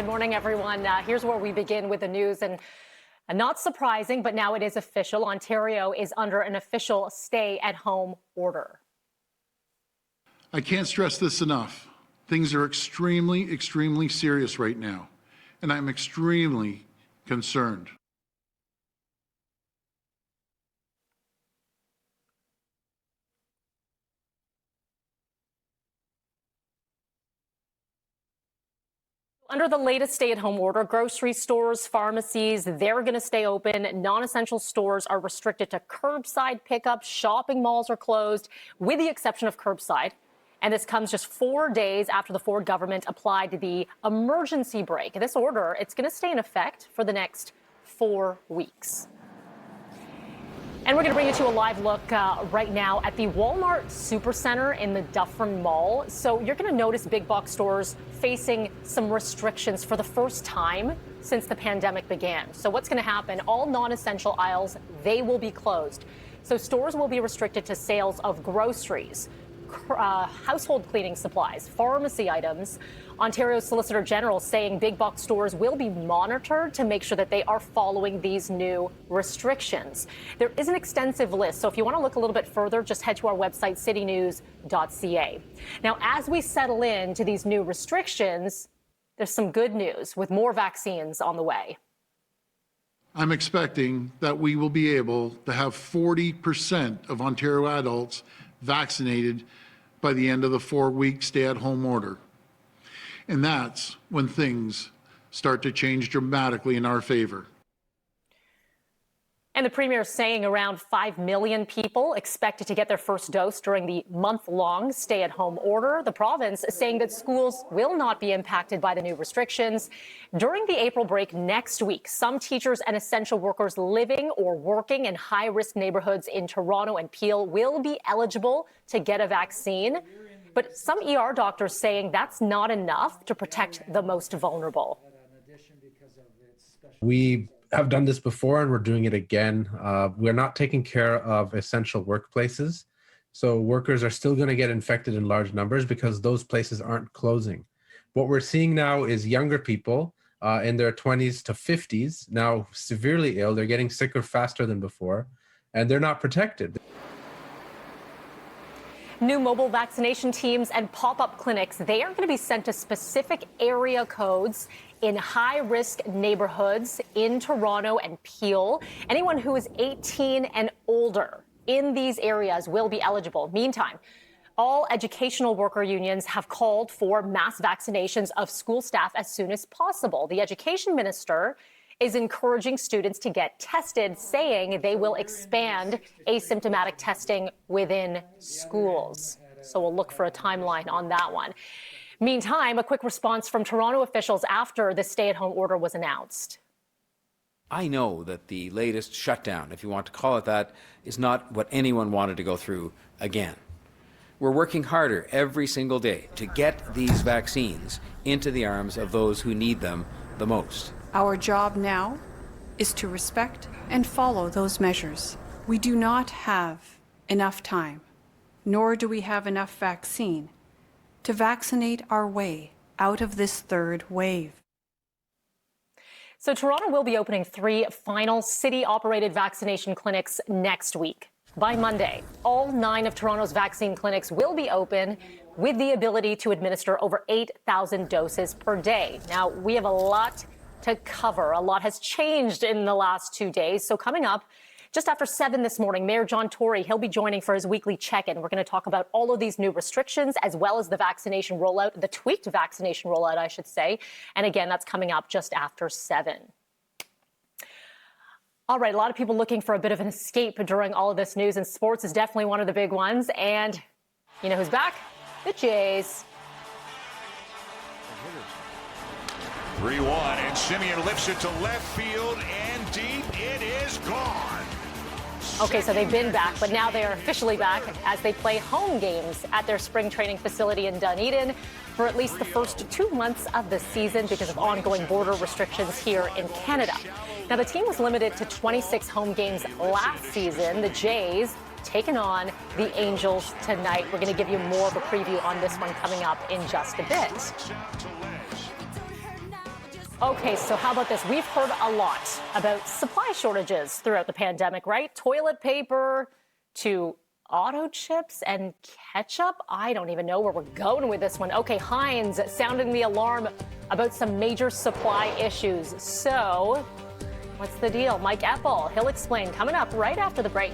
Good morning, everyone. Here's where we begin with the news. And not surprising, but now it is official. Ontario is under an official stay-at-home order. I can't stress this enough. Things are extremely, extremely serious right now, and I'm extremely concerned. Under the latest stay-at-home order, grocery stores, pharmacies, they're going to stay open. Non-essential stores are restricted to curbside pickup. Shopping malls are closed, with the exception of curbside. And this comes just 4 days after the Ford government applied the emergency brake. This order, it's going to stay in effect for the next 4 weeks. And we're going to bring you to a live look right now at the Walmart Supercenter in the Dufferin Mall. So you're going to notice big box stores facing some restrictions for the first time since the pandemic began. So what's going to happen? All non-essential aisles, they will be closed. So stores will be restricted to sales of groceries, household cleaning supplies, pharmacy items. Ontario's Solicitor General saying big box stores will be monitored to make sure that they are following these new restrictions. There is an extensive list, so if you want to look a little bit further, just head to our website, citynews.ca. Now, as we settle into these new restrictions, there's some good news with more vaccines on the way. I'm expecting that we will be able to have 40% of Ontario adults vaccinated by the end of the 4-week stay-at-home order. And that's when things start to change dramatically in our favor. And the Premier is saying around 5 million people expected to get their first dose during the month-long stay-at-home order. The province is saying that schools will not be impacted by the new restrictions. During the April break next week, some teachers and essential workers living or working in high-risk neighborhoods in Toronto and Peel will be eligible to get a vaccine. But some ER doctors saying that's not enough to protect the most vulnerable. We have done this before and we're doing it again. We're not taking care of essential workplaces. So workers are still going to get infected in large numbers because those places aren't closing. What we're seeing now is younger people in their 20s to 50s, now severely ill. They're getting sicker faster than before, and they're not protected. New mobile vaccination teams and pop-up clinics, they are going to be sent to specific area codes in high-risk neighborhoods in Toronto and Peel. Anyone who is 18 and older in these areas will be eligible. Meantime, all educational worker unions have called for mass vaccinations of school staff as soon as possible. The education minister is encouraging students to get tested, saying they will expand asymptomatic testing within schools. So we'll look for a timeline on that one. Meantime, a quick response from Toronto officials after the stay-at-home order was announced. I know that the latest shutdown, if you want to call it that, is not what anyone wanted to go through again. We're working harder every single day to get these vaccines into the arms of those who need them the most. Our job now is to respect and follow those measures. We do not have enough time, nor do we have enough vaccine to vaccinate our way out of this third wave. So Toronto will be opening 3 final city-operated vaccination clinics next week. By Monday, all 9 of Toronto's vaccine clinics will be open with the ability to administer over 8,000 doses per day. Now, we have a lot to cover. A lot has changed in the last 2 days. So coming up, just after 7 this morning, Mayor John Tory, he'll be joining for his weekly check-in. We're going to talk about all of these new restrictions as well as the vaccination rollout, the tweaked vaccination rollout, I should say. And again, that's coming up just after 7. All right, a lot of people looking for a bit of an escape during all of this news, and sports is definitely one of the big ones. And you know who's back? The Jays. 3-1, and Simeon lifts it to left field and deep. It is gone. Okay, so they've been back, but now they are officially back as they play home games at their spring training facility in Dunedin for at least the first 2 months of the season because of ongoing border restrictions here in Canada. Now, the team was limited to 26 home games last season. The Jays taking on the Angels tonight. We're going to give you more of a preview on this one coming up in just a bit. Okay, so how about this? We've heard a lot about supply shortages throughout the pandemic, right? Toilet paper to auto chips and ketchup. I don't even know where we're going with this one. Okay, Heinz sounding the alarm about some major supply issues. So what's the deal? Mike Epple, he'll explain coming up right after the break.